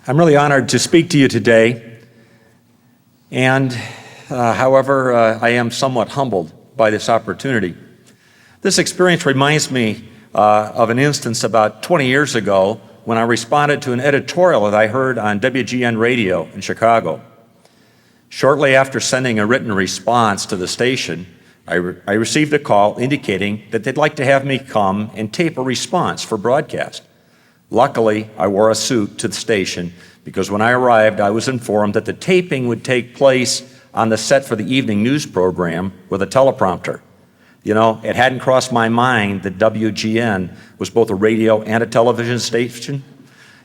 I'm really honored to speak to you today, and however, I am somewhat humbled by this opportunity. This experience reminds me of an instance about 20 years ago when I responded to an editorial that I heard on WGN-Radio in Chicago. Shortly after sending a written response to the station, I received a call indicating that they'd like to have me come and tape a response for broadcast. Luckily, I wore a suit to the station because when I arrived, I was informed that the taping would take place on the set for the evening news program with a teleprompter. You know, it hadn't crossed my mind that WGN was both a radio and a television station,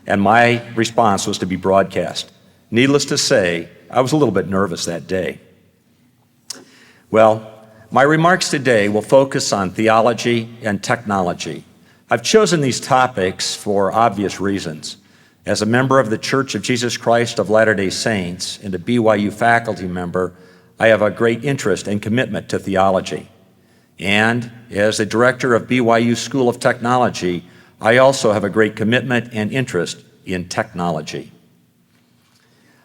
and my response was to be broadcast. Needless to say, I was a little bit nervous that day. Well, my remarks today will focus on theology and technology. I've chosen these topics for obvious reasons. As a member of the Church of Jesus Christ of Latter-day Saints and a BYU faculty member, I have a great interest and commitment to theology. And as the director of BYU School of Technology, I also have a great commitment and interest in technology.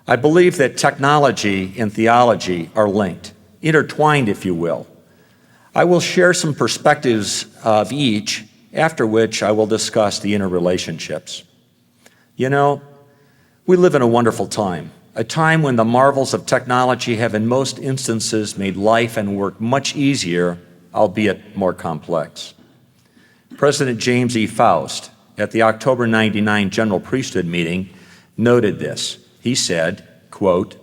I believe that technology and theology are linked, intertwined, if you will. I will share some perspectives of each, after which I will discuss the interrelationships. You know, we live in a wonderful time, a time when the marvels of technology have in most instances made life and work much easier, albeit more complex. President James E. Faust, at the October '99 General Priesthood meeting, noted this. He said, quote,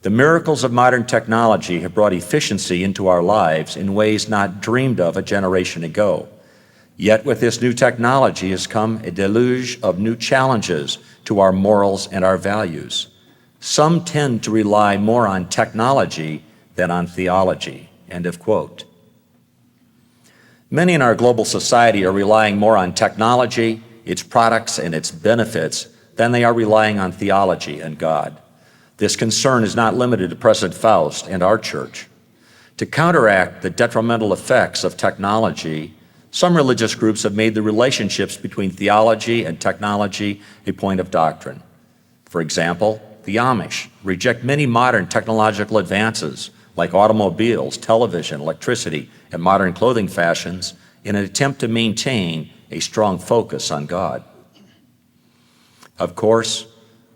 "The miracles of modern technology have brought efficiency into our lives in ways not dreamed of a generation ago. Yet with this new technology has come a deluge of new challenges to our morals and our values. Some tend to rely more on technology than on theology," end of quote. Many in our global society are relying more on technology, its products, and its benefits than they are relying on theology and God. This concern is not limited to President Faust and our church. To counteract the detrimental effects of technology, some religious groups have made the relationships between theology and technology a point of doctrine. For example, the Amish reject many modern technological advances like automobiles, television, electricity, and modern clothing fashions in an attempt to maintain a strong focus on God. Of course,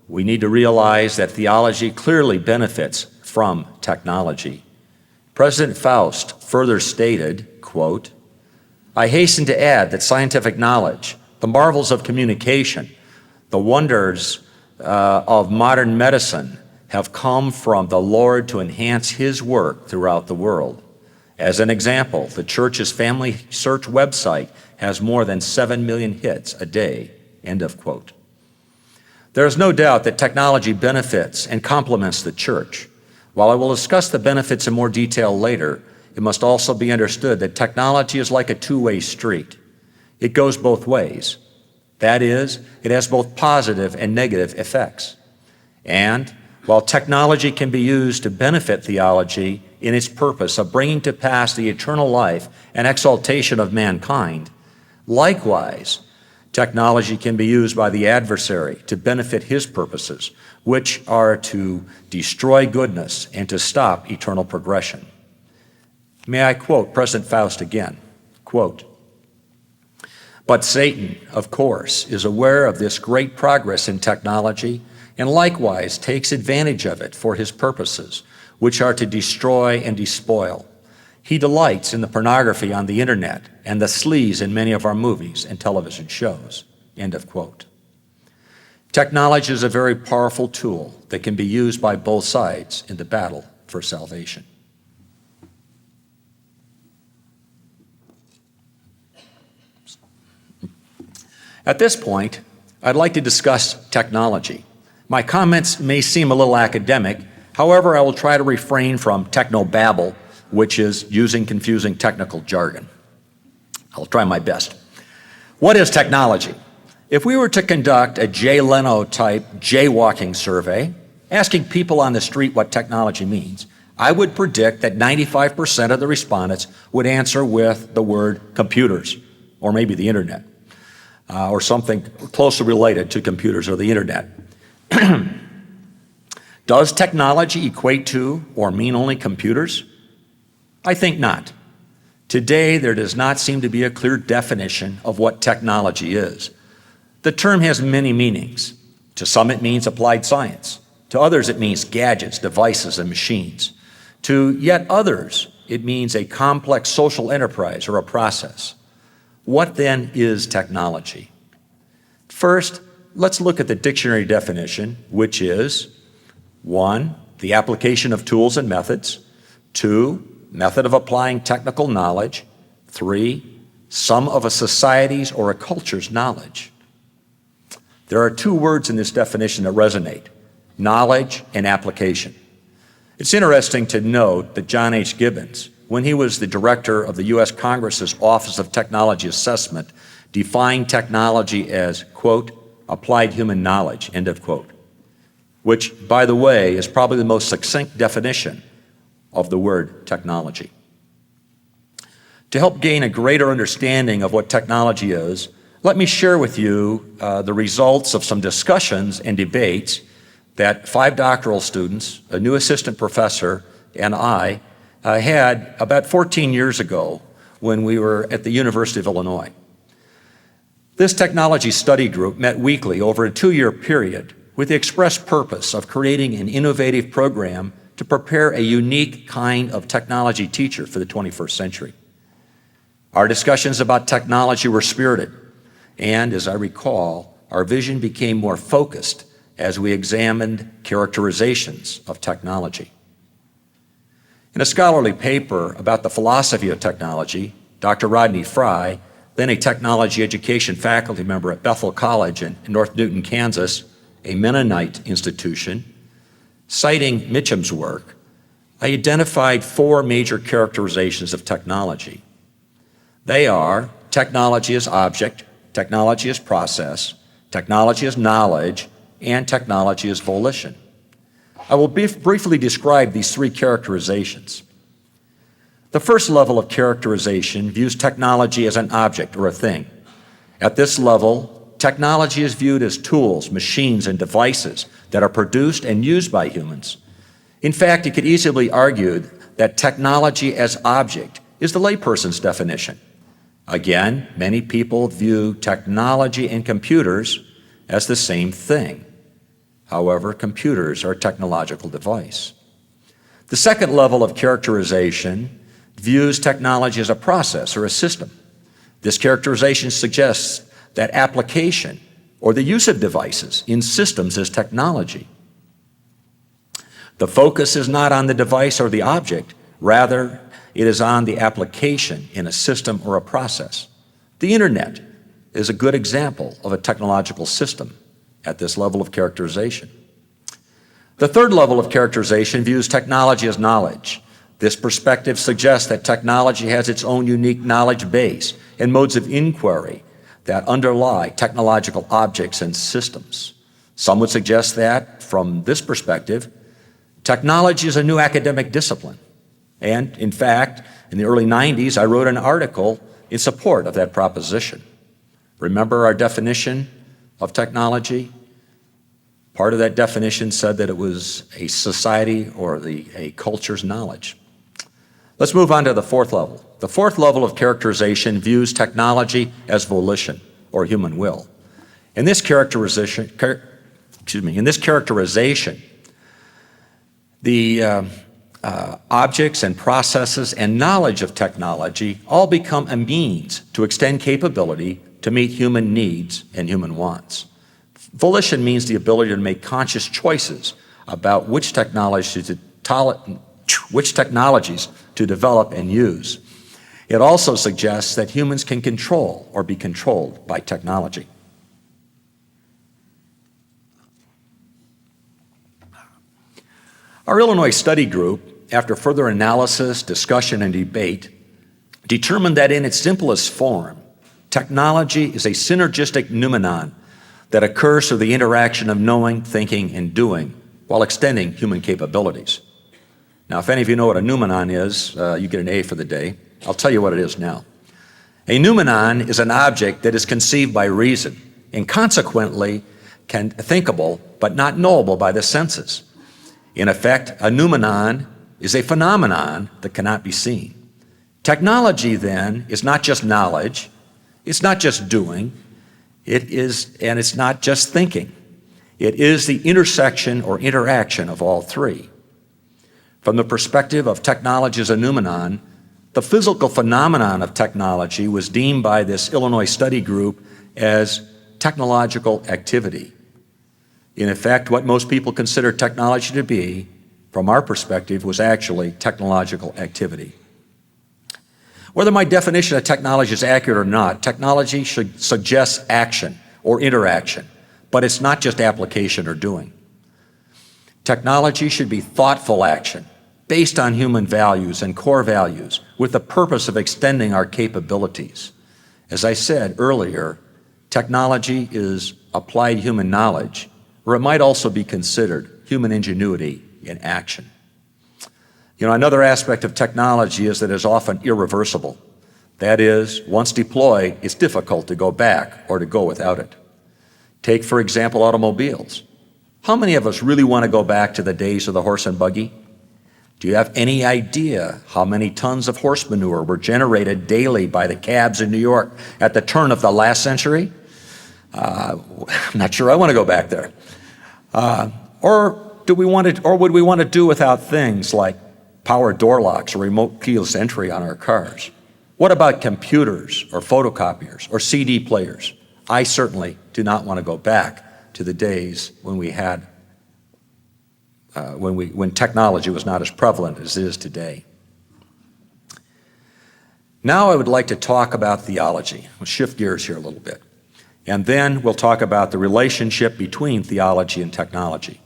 we need to realize that theology clearly benefits from technology. President Faust further stated, quote, "I hasten to add that scientific knowledge, the marvels of communication, the wonders of modern medicine have come from the Lord to enhance His work throughout the world. As an example, the church's family search website has more than 7 million hits a day," end of quote. There is no doubt that technology benefits and complements the church. While I will discuss the benefits in more detail later, it must also be understood that technology is like a two-way street. It goes both ways. That is, it has both positive and negative effects. And while technology can be used to benefit theology in its purpose of bringing to pass the eternal life and exaltation of mankind, likewise, technology can be used by the adversary to benefit his purposes, which are to destroy goodness and to stop eternal progression. May I quote President Faust again, quote, "But Satan, of course, is aware of this great progress in technology and likewise takes advantage of it for his purposes, which are to destroy and despoil. He delights in the pornography on the internet and the sleaze in many of our movies and television shows," end of quote. Technology is a very powerful tool that can be used by both sides in the battle for salvation. At this point, I'd like to discuss technology. My comments may seem a little academic. However, I will try to refrain from technobabble, which is using confusing technical jargon. I'll try my best. What is technology? If we were to conduct a Jay Leno-type jaywalking survey, asking people on the street what technology means, I would predict that 95% of the respondents would answer with the word computers, or maybe the internet, or something closely related to computers or the internet. Does technology equate to or mean only computers? I think not. Today, there does not seem to be a clear definition of what technology is. The term has many meanings. To some, it means applied science. To others, it means gadgets, devices, and machines. To yet others, it means a complex social enterprise or a process. What then is technology? First, let's look at the dictionary definition, which is 1, the application of tools and methods. 2, method of applying technical knowledge. 3, sum of a society's or a culture's knowledge. There are 2 words in this definition that resonate: knowledge and application. It's interesting to note that John H. Gibbons, when he was the director of the U.S. Congress's Office of Technology Assessment, defined technology as, quote, applied human knowledge, end of quote, which, by the way, is probably the most succinct definition of the word technology. To help gain a greater understanding of what technology is, let me share with you the results of some discussions and debates that 5 doctoral students, a new assistant professor, and I had about 14 years ago when we were at the University of Illinois. This technology study group met weekly over a 2-year period with the express purpose of creating an innovative program to prepare a unique kind of technology teacher for the 21st century. Our discussions about technology were spirited, and as I recall, our vision became more focused as we examined characterizations of technology. In a scholarly paper about the philosophy of technology, Dr. Rodney Fry, then a technology education faculty member at Bethel College in North Newton, Kansas, a Mennonite institution, citing Mitchum's work, identified 4 major characterizations of technology. They are technology as object, technology as process, technology as knowledge, and technology as volition. I will briefly describe these 3 characterizations. The first level of characterization views technology as an object or a thing. At this level, technology is viewed as tools, machines, and devices that are produced and used by humans. In fact, it could easily be argued that technology as object is the layperson's definition. Again, many people view technology and computers as the same thing. However, computers are a technological device. The second level of characterization views technology as a process or a system. This characterization suggests that application or the use of devices in systems is technology. The focus is not on the device or the object, rather, it is on the application in a system or a process. The internet is a good example of a technological system at this level of characterization. The third level of characterization views technology as knowledge. This perspective suggests that technology has its own unique knowledge base and modes of inquiry that underlie technological objects and systems. Some would suggest that, from this perspective, technology is a new academic discipline. And, in fact, in the early 90s, I wrote an article in support of that proposition. Remember our definition of technology? Part of that definition said that it was a society or a culture's knowledge. Let's move on to the 4th level. The 4th level of characterization views technology as volition or human will. In this characterization, the objects and processes and knowledge of technology all become a means to extend capability to meet human needs and human wants. Volition means the ability to make conscious choices about which technologies to develop and use. It also suggests that humans can control or be controlled by technology. Our Illinois study group, after further analysis, discussion, and debate, determined that in its simplest form, technology is a synergistic noumenon that occurs through the interaction of knowing, thinking, and doing while extending human capabilities. Now, if any of you know what a noumenon is, you get an A for the day. I'll tell you what it is now. A noumenon is an object that is conceived by reason and consequently thinkable but not knowable by the senses. In effect, a noumenon is a phenomenon that cannot be seen. Technology, then, is not just knowledge, it's not just doing, it's not just thinking. It is the intersection or interaction of all three. From the perspective of technology as a noumenon, the physical phenomenon of technology was deemed by this Illinois study group as technological activity. In effect, what most people consider technology to be, from our perspective, was actually technological activity. Whether my definition of technology is accurate or not, technology should suggest action or interaction, but it's not just application or doing. Technology should be thoughtful action, based on human values and core values, with the purpose of extending our capabilities. As I said earlier, technology is applied human knowledge, or it might also be considered human ingenuity in action. Another aspect of technology is that it is often irreversible. That is, once deployed, it's difficult to go back or to go without it. Take, for example, automobiles. How many of us really want to go back to the days of the horse and buggy? Do you have any idea how many tons of horse manure were generated daily by the cabs in New York at the turn of the last century? I'm not sure I want to go back there. Or would we want to do without things like power door locks or remote keyless entry on our cars? What about computers or photocopiers or CD players? I certainly do not want to go back to the days when we had when technology was not as prevalent as it is today. Now I would like to talk about theology. We'll shift gears here a little bit. And then we'll talk about the relationship between theology and technology.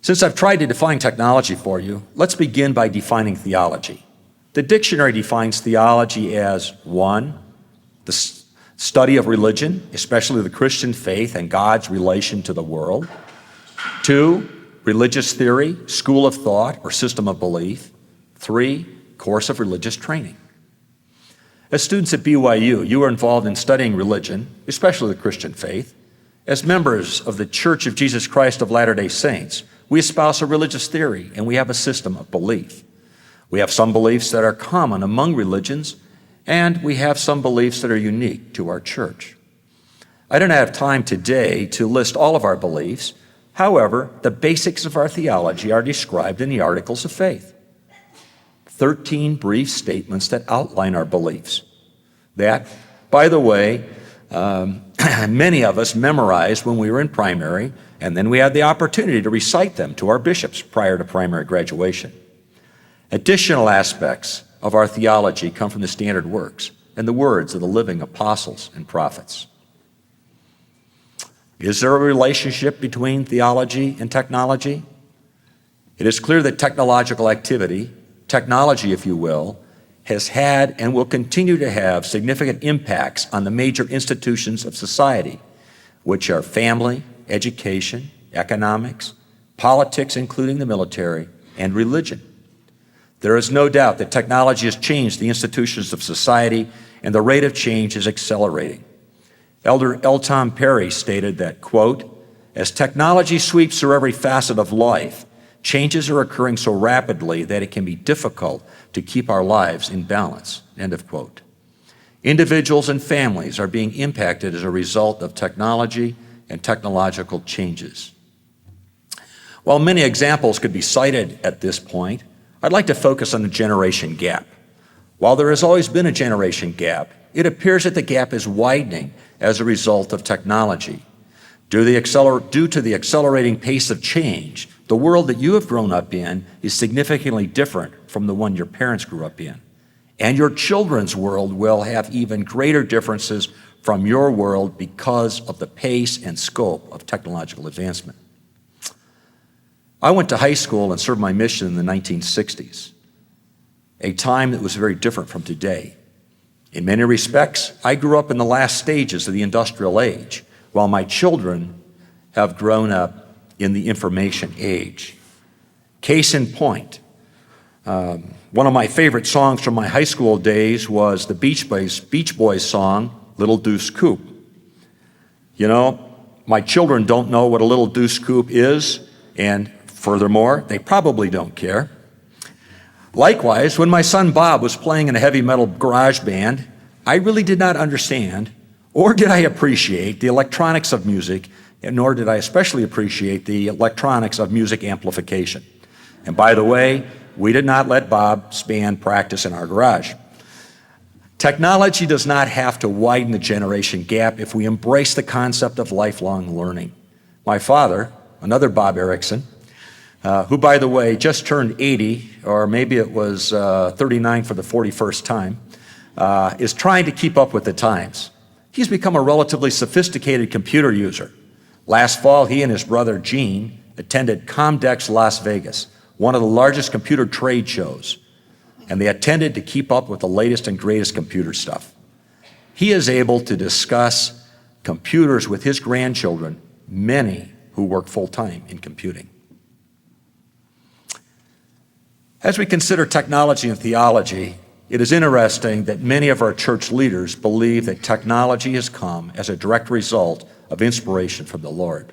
Since I've tried to define technology for you, let's begin by defining theology. The dictionary defines theology as 1, the study of religion, especially the Christian faith and God's relation to the world. 2, religious theory, school of thought, or system of belief. 3, course of religious training. As students at BYU, you are involved in studying religion, especially the Christian faith. As members of the Church of Jesus Christ of Latter-day Saints, we espouse a religious theory, and we have a system of belief. We have some beliefs that are common among religions, and we have some beliefs that are unique to our church. I don't have time today to list all of our beliefs. However, the basics of our theology are described in the Articles of Faith. 13 brief statements that outline our beliefs. That, by the way, many of us memorized when we were in primary, and then we had the opportunity to recite them to our bishops prior to primary graduation. Additional aspects of our theology come from the standard works and the words of the living apostles and prophets. Is there a relationship between theology and technology? It is clear that technological activity, technology if you will, has had and will continue to have significant impacts on the major institutions of society, which are family, education, economics, politics including the military, and religion. There is no doubt that technology has changed the institutions of society, and the rate of change is accelerating. Elder L. Tom Perry stated that, quote, "As technology sweeps through every facet of life, changes are occurring so rapidly that it can be difficult to keep our lives in balance," end of quote. Individuals and families are being impacted as a result of technology and technological changes. While many examples could be cited at this point, I'd like to focus on the generation gap. While there has always been a generation gap, it appears that the gap is widening as a result of technology. Due to the accelerating pace of change, the world that you have grown up in is significantly different from the one your parents grew up in. And your children's world will have even greater differences from your world because of the pace and scope of technological advancement. I went to high school and served my mission in the 1960s, a time that was very different from today. In many respects, I grew up in the last stages of the industrial age, while my children have grown up in the information age. Case in point, one of my favorite songs from my high school days was the Beach Boys song, Little Deuce Coupe. You know, My children don't know what a little deuce coupe is, and furthermore, they probably don't care. Likewise, when my son Bob was playing in a heavy metal garage band, I really did not understand, or did I appreciate, the electronics of music, nor did I especially appreciate the electronics of music amplification. And by the way, we did not let Bob's band practice in our garage. Technology does not have to widen the generation gap if we embrace the concept of lifelong learning. My father, another Bob Erekson, who, by the way, just turned 80, or maybe it was 39 for the 41st time, is trying to keep up with the times. He's become a relatively sophisticated computer user. Last fall, he and his brother Gene attended Comdex Las Vegas, one of the largest computer trade shows, and they attended to keep up with the latest and greatest computer stuff. He is able to discuss computers with his grandchildren, many who work full-time in computing. As we consider technology and theology, it is interesting that many of our church leaders believe that technology has come as a direct result of inspiration from the Lord.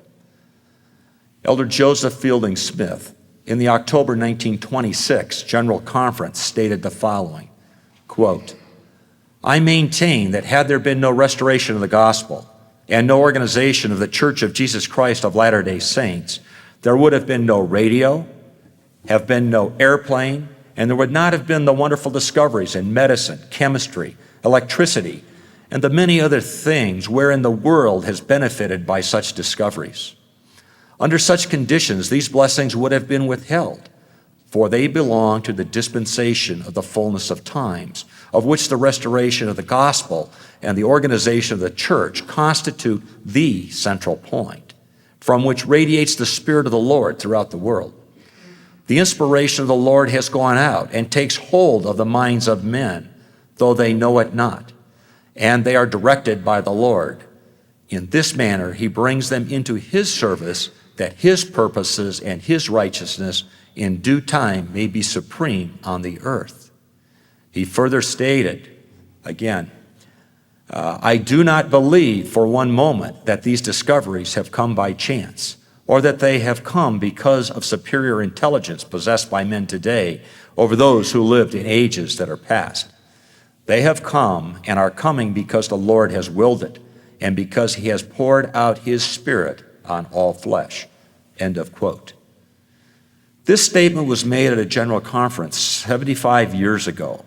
Elder Joseph Fielding Smith, in the October 1926 General Conference, stated the following, quote, "I maintain that had there been no restoration of the gospel and no organization of the Church of Jesus Christ of Latter-day Saints, there would have been no radio, have been no airplane, and there would not have been the wonderful discoveries in medicine, chemistry, electricity, and the many other things wherein the world has benefited by such discoveries. Under such conditions, these blessings would have been withheld, for they belong to the dispensation of the fullness of times, of which the restoration of the gospel and the organization of the church constitute the central point, from which radiates the Spirit of the Lord throughout the world. The inspiration of the Lord has gone out and takes hold of the minds of men, though they know it not, and they are directed by the Lord. In this manner, he brings them into his service, that his purposes and his righteousness in due time may be supreme on the earth." He further stated, again, "I do not believe for one moment that these discoveries have come by chance, or that they have come because of superior intelligence possessed by men today over those who lived in ages that are past. They have come and are coming because the Lord has willed it, and because he has poured out his Spirit on all flesh." End of quote. This statement was made at a general conference 75 years ago.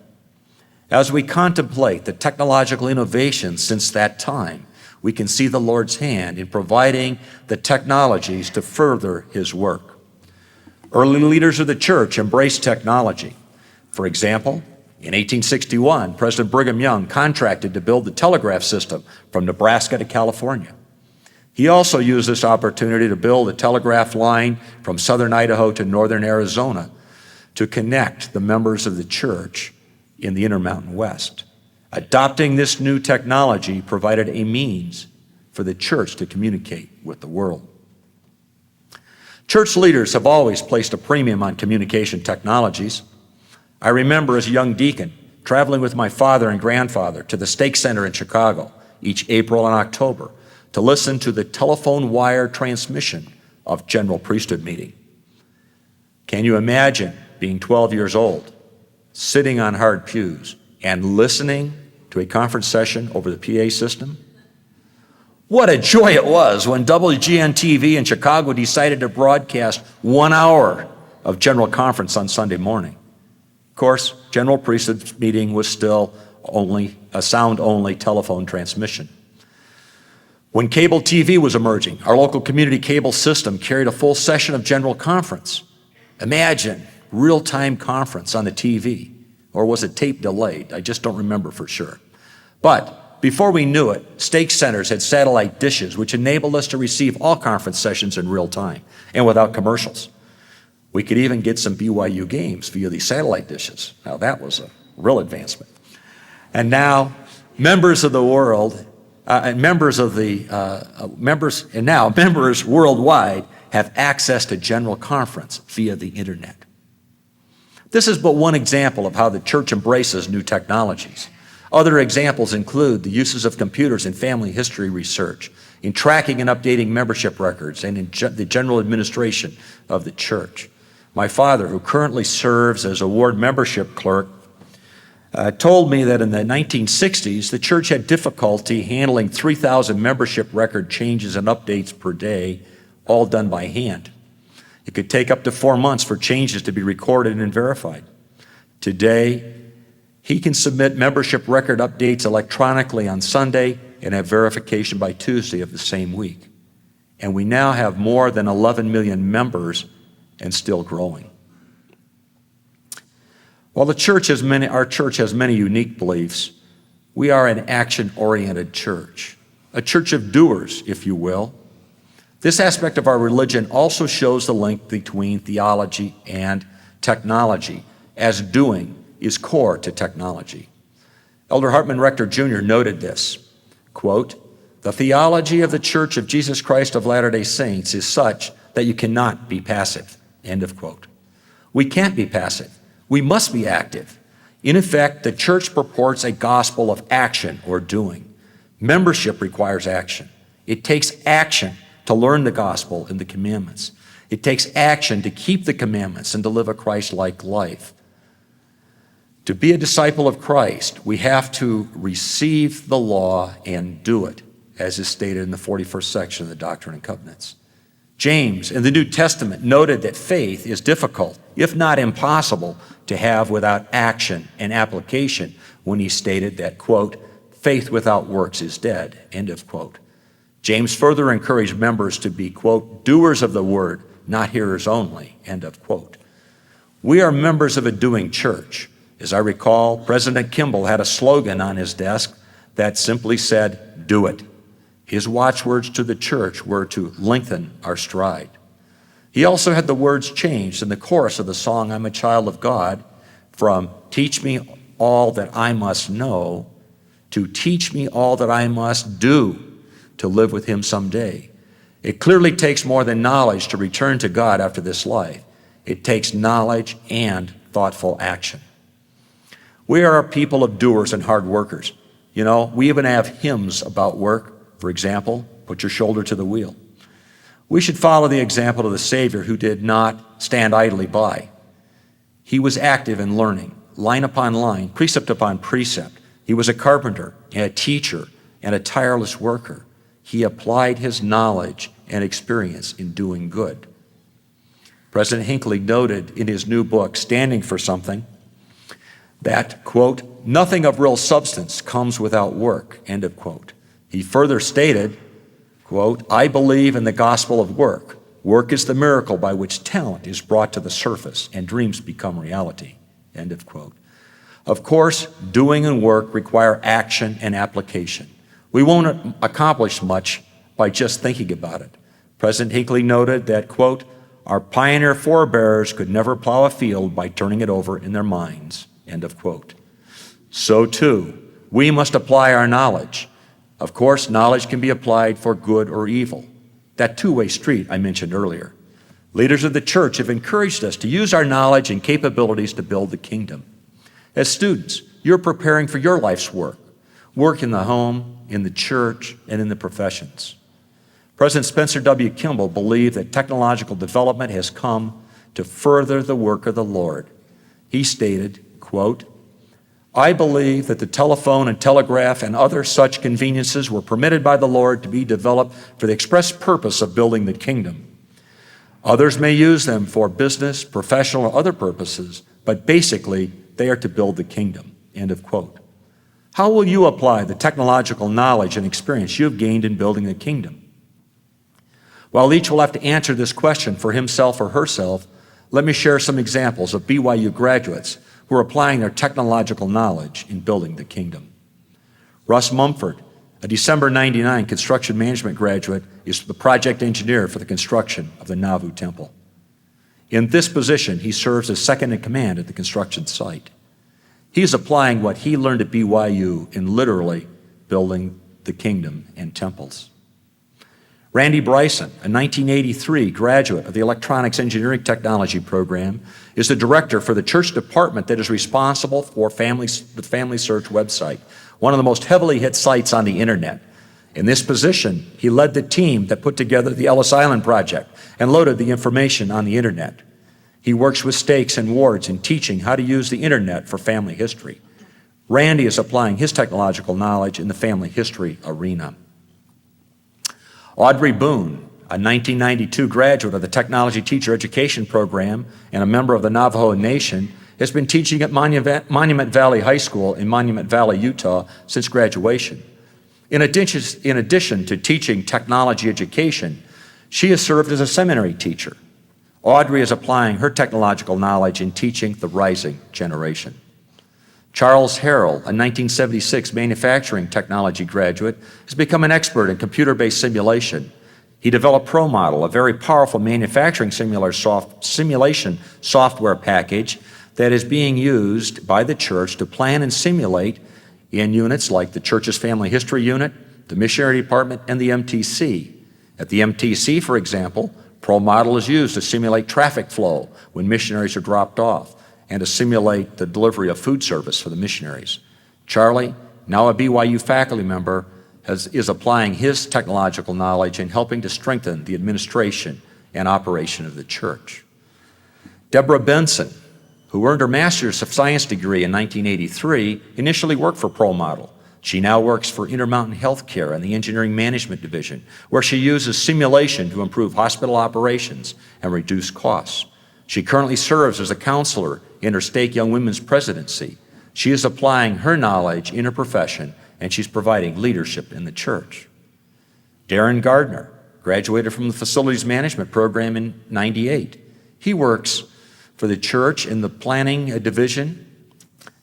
As we contemplate the technological innovations since that time, we can see the Lord's hand in providing the technologies to further his work. Early leaders of the church embraced technology. For example, in 1861, President Brigham Young contracted to build the telegraph system from Nebraska to California. He also used this opportunity to build a telegraph line from southern Idaho to northern Arizona to connect the members of the church in the Intermountain West. Adopting this new technology provided a means for the church to communicate with the world. Church leaders have always placed a premium on communication technologies. I remember as a young deacon traveling with my father and grandfather to the Stake Center in Chicago each April and October to listen to the telephone wire transmission of General Priesthood meeting. Can you imagine being 12 years old, sitting on hard pews, and listening to a conference session over the PA system? What a joy it was when WGN-TV in Chicago decided to broadcast 1 hour of General Conference on Sunday morning. Of course, General Priesthood meeting was still only a sound-only telephone transmission. When cable TV was emerging, our local community cable system carried a full session of General Conference. Imagine real-time conference on the TV, or was it tape delayed? I just don't remember for sure. But before we knew it, stake centers had satellite dishes which enabled us to receive all conference sessions in real time and without commercials. We could even get some BYU games via these satellite dishes. Now that was a real advancement. And now members of the world, members worldwide have access to General Conference via the internet. This is but one example of how the church embraces new technologies. Other examples include the uses of computers in family history research in tracking and updating membership records, and in the general administration of the church. My father, who currently serves as a ward membership clerk, told me that in the 1960s, the church had difficulty handling 3,000 membership record changes and updates per day, all done by hand. It could take up to 4 months for changes to be recorded and verified. Today, he can submit membership record updates electronically on Sunday and have verification by Tuesday of the same week. And we now have more than 11 million members and still growing. While our church has many unique beliefs, we are an action-oriented church, a church of doers, if you will. This aspect of our religion also shows the link between theology and technology, as doing is core to technology. Elder Hartman Rector Jr. noted this, quote, "The theology of the Church of Jesus Christ of Latter-day Saints is such that you cannot be passive," end of quote. We can't be passive. We must be active. In effect, the church purports a gospel of action or doing. Membership requires action. It takes action to learn the gospel and the commandments. It takes action to keep the commandments and to live a Christ-like life. To be a disciple of Christ, we have to receive the law and do it, as is stated in the 41st section of the Doctrine and Covenants. James in the New Testament noted that faith is difficult, if not impossible, to have without action and application when he stated that, quote, "Faith without works is dead," end of quote. James further encouraged members to be, quote, "doers of the word, not hearers only," end of quote. We are members of a doing church. As I recall, President Kimball had a slogan on his desk that simply said, "Do it." His watchwords to the church were to lengthen our stride. He also had the words changed in the chorus of the song, "I'm a Child of God," from "teach me all that I must know" to "teach me all that I must do to live with him someday." It clearly takes more than knowledge to return to God after this life. It takes knowledge and thoughtful action. We are a people of doers and hard workers. You know, we even have hymns about work. For example, "Put your shoulder to the wheel." We should follow the example of the Savior, who did not stand idly by. He was active in learning, line upon line, precept upon precept. He was a carpenter and a teacher and a tireless worker. He applied his knowledge and experience in doing good. President Hinckley noted in his new book, Standing for Something, that, quote, "nothing of real substance comes without work," end of quote. He further stated, quote, "I believe in the gospel of work. Work is the miracle by which talent is brought to the surface and dreams become reality," end of quote. Of course, doing and work require action and application. We won't accomplish much by just thinking about it. President Hinckley noted that, quote, "our pioneer forebears could never plow a field by turning it over in their minds," end of quote. So too, we must apply our knowledge. Of course, knowledge can be applied for good or evil. That two-way street I mentioned earlier. Leaders of the church have encouraged us to use our knowledge and capabilities to build the kingdom. As students, you're preparing for your life's work in the home, in the church, and in the professions. President Spencer W. Kimball believed that technological development has come to further the work of the Lord. He stated, quote, "I believe that the telephone and telegraph and other such conveniences were permitted by the Lord to be developed for the express purpose of building the kingdom. Others may use them for business, professional, or other purposes, but basically they are to build the kingdom," end of quote. How will you apply the technological knowledge and experience you have gained in building the kingdom? While each will have to answer this question for himself or herself, let me share some examples of BYU graduates who are applying their technological knowledge in building the kingdom. Russ Mumford, a December '99 construction management graduate, is the project engineer for the construction of the Nauvoo Temple. In this position, he serves as second in command at the construction site. He is applying what he learned at BYU in literally building the kingdom and temples. Randy Bryson, a 1983 graduate of the Electronics Engineering Technology program, is the director for the church department that is responsible for the Family Search website, one of the most heavily hit sites on the internet. In this position, he led the team that put together the Ellis Island Project and loaded the information on the internet. He works with stakes and wards in teaching how to use the internet for family history. Randy is applying his technological knowledge in the family history arena. Audrey Boone, a 1992 graduate of the Technology Teacher Education Program and a member of the Navajo Nation, has been teaching at Monument Valley High School in Monument Valley, Utah since graduation. In addition to teaching technology education, she has served as a seminary teacher. Audrey is applying her technological knowledge in teaching the rising generation. Charles Harrell, a 1976 manufacturing technology graduate, has become an expert in computer-based simulation. He developed ProModel, a very powerful manufacturing simulation software package that is being used by the church to plan and simulate in units like the church's family history unit, the missionary department, and the MTC. At the MTC, for example, ProModel is used to simulate traffic flow when missionaries are dropped off, and to simulate the delivery of food service for the missionaries. Charlie, now a BYU faculty member, is applying his technological knowledge in helping to strengthen the administration and operation of the church. Deborah Benson, who earned her Master's of Science degree in 1983, initially worked for ProModel. She now works for Intermountain Healthcare and the Engineering Management Division, where she uses simulation to improve hospital operations and reduce costs. She currently serves as a counselor in her stake Young Women's Presidency. She is applying her knowledge in her profession, and she's providing leadership in the church. Darren Gardner graduated from the Facilities Management Program in '98. He works for the church in the planning division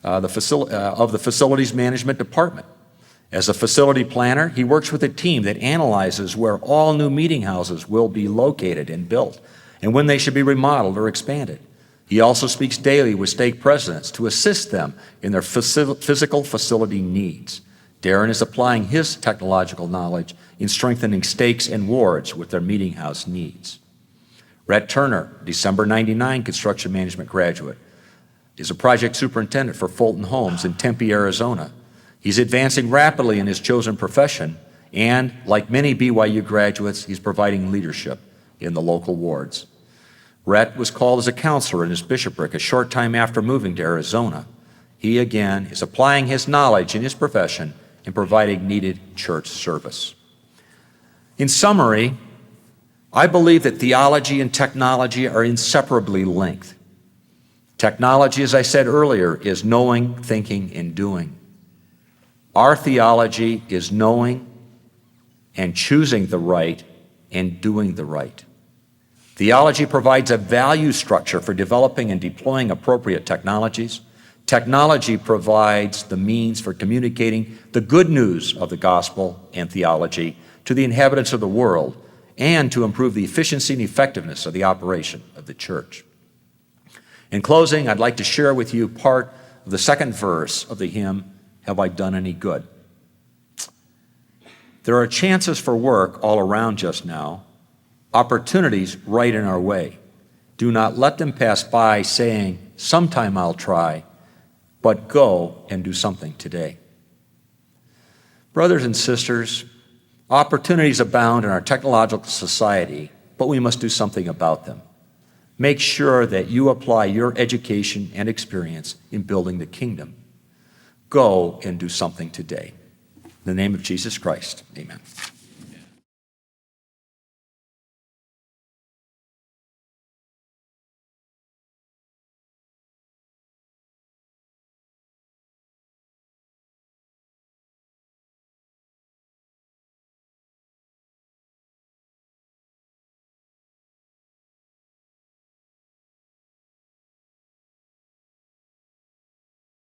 of the Facilities Management Department. As a facility planner, he works with a team that analyzes where all new meeting houses will be located and built, and when they should be remodeled or expanded. He also speaks daily with stake presidents to assist them in their physical facility needs. Darren is applying his technological knowledge in strengthening stakes and wards with their meeting house needs. Rhett Turner, December '99 construction management graduate, is a project superintendent for Fulton Homes in Tempe, Arizona. He's advancing rapidly in his chosen profession, and like many BYU graduates, he's providing leadership in the local wards. Rhett was called as a counselor in his bishopric a short time after moving to Arizona. He, again, is applying his knowledge in his profession and providing needed church service. In summary, I believe that theology and technology are inseparably linked. Technology, as I said earlier, is knowing, thinking, and doing. Our theology is knowing and choosing the right and doing the right. Theology provides a value structure for developing and deploying appropriate technologies. Technology provides the means for communicating the good news of the gospel and theology to the inhabitants of the world and to improve the efficiency and effectiveness of the operation of the church. In closing, I'd like to share with you part of the second verse of the hymn, "Have I Done Any Good?" There are chances for work all around just now, opportunities right in our way. Do not let them pass by saying, "Sometime I'll try," but go and do something today. Brothers and sisters, opportunities abound in our technological society, but we must do something about them. Make sure that you apply your education and experience in building the kingdom. Go and do something today. In the name of Jesus Christ, amen.